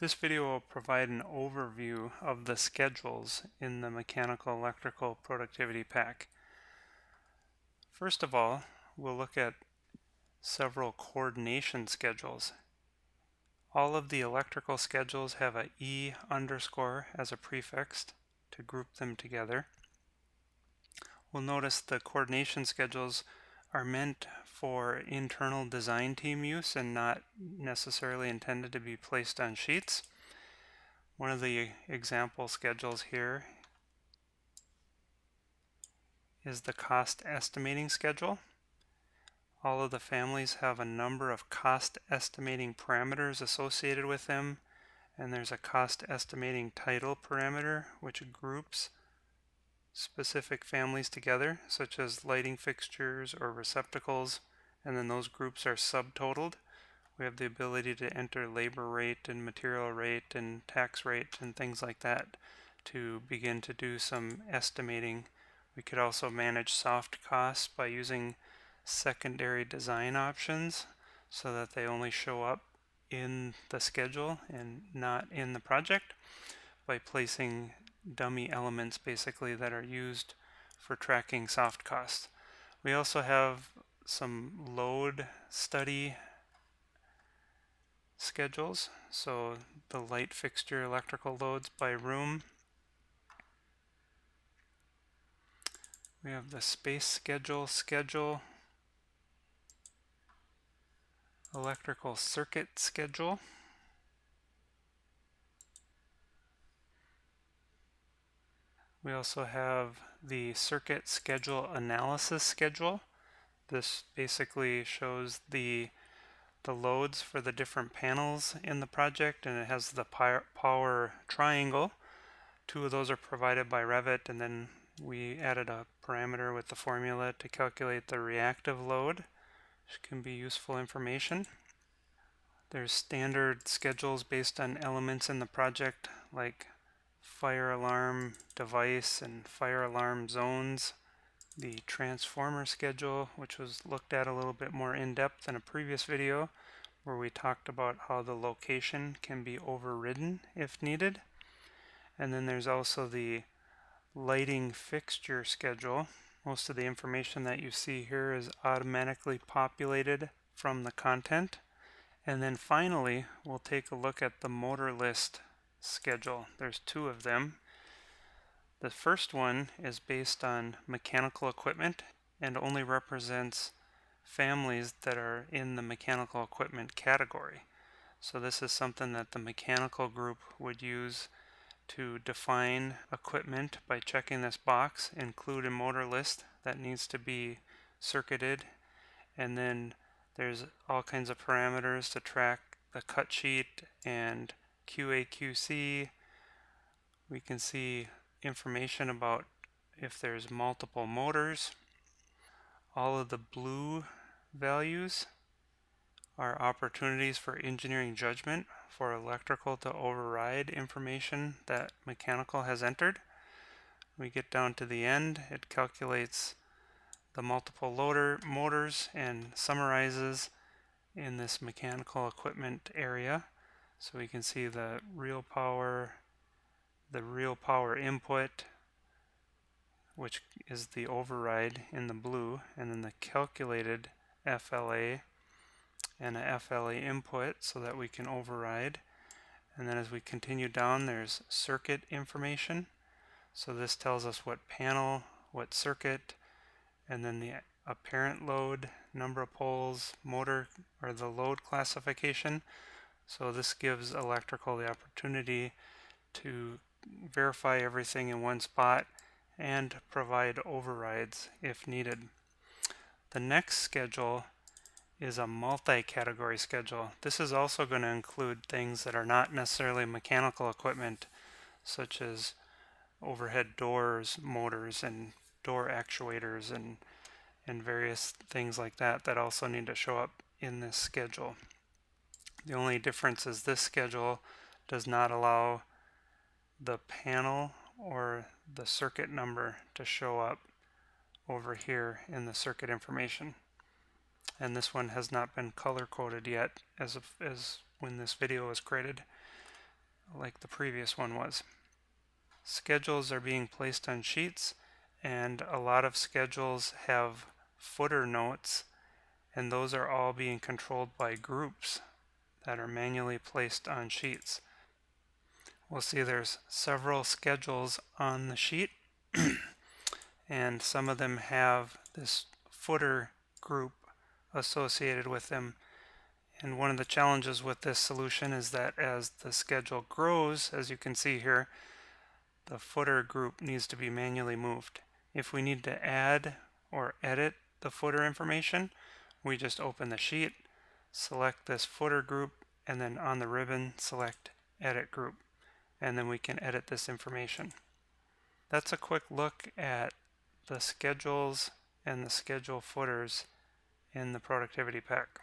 This video will provide an overview of the schedules in the Mechanical Electrical Productivity Pack. First of all, we'll look at several coordination schedules. All of the electrical schedules have a E underscore as a prefix to group them together. We'll notice the coordination schedules are meant for internal design team use and not necessarily intended to be placed on sheets. One of the example schedules here is the cost estimating schedule. All of the families have a number of cost estimating parameters associated with them, and there's a cost estimating title parameter which groups specific families together, such as lighting fixtures or receptacles, and then those groups are subtotaled. We have the ability to enter labor rate and material rate and tax rate and things like that to begin to do some estimating. We could also manage soft costs by using secondary design options so that they only show up in the schedule and not in the project, by placing dummy elements basically that are used for tracking soft costs. We also have some load study schedules, so the light fixture electrical loads by room. We have the space schedule, electrical circuit schedule, we also have the circuit schedule analysis schedule. This basically shows the loads for the different panels in the project, and it has the power triangle. Two of those are provided by Revit, and then we added a parameter with the formula to calculate the reactive load, which can be useful information. There's standard schedules based on elements in the project like fire alarm device and fire alarm zones. The transformer schedule, which was looked at a little bit more in depth in a previous video, where we talked about how the location can be overridden if needed. And then there's also the lighting fixture schedule. Most of the information that you see here is automatically populated from the content. And then finally, we'll take a look at the motor list schedule. There's two of them. The first one is based on mechanical equipment and only represents families that are in the mechanical equipment category. So this is something that the mechanical group would use to define equipment by checking this box, include a motor list that needs to be circuited, and then there's all kinds of parameters to track the cut sheet and QA/QC. We can see information about if there's multiple motors. All of the blue values are opportunities for engineering judgment for electrical to override information that mechanical has entered. We get down to the end, it calculates the multiple motors and summarizes in this mechanical equipment area. So we can see the real power input, which is the override in the blue, and then the calculated FLA and a FLA input so that we can override. And then as we continue down, there's circuit information. So this tells us what panel, what circuit, and then the apparent load, number of poles, motor, or the load classification. So this gives electrical the opportunity to verify everything in one spot and provide overrides if needed. The next schedule is a multi-category schedule. This is also going to include things that are not necessarily mechanical equipment, such as overhead doors, motors, and door actuators, and various things like that that also need to show up in this schedule. The only difference is this schedule does not allow the panel or the circuit number to show up over here in the circuit information. And this one has not been color coded yet as when this video was created. like the previous one was. Schedules are being placed on sheets, and a lot of schedules have footer notes, and those are all being controlled by groups that are manually placed on sheets. We'll see there's several schedules on the sheet, and some of them have this footer group associated with them. And one of the challenges with this solution is that as the schedule grows, as you can see here, the footer group needs to be manually moved. If we need to add or edit the footer information, we just open the sheet, select this footer group, and then on the ribbon select Edit Group, and then we can edit this information. That's a quick look at the schedules and the schedule footers in the productivity pack.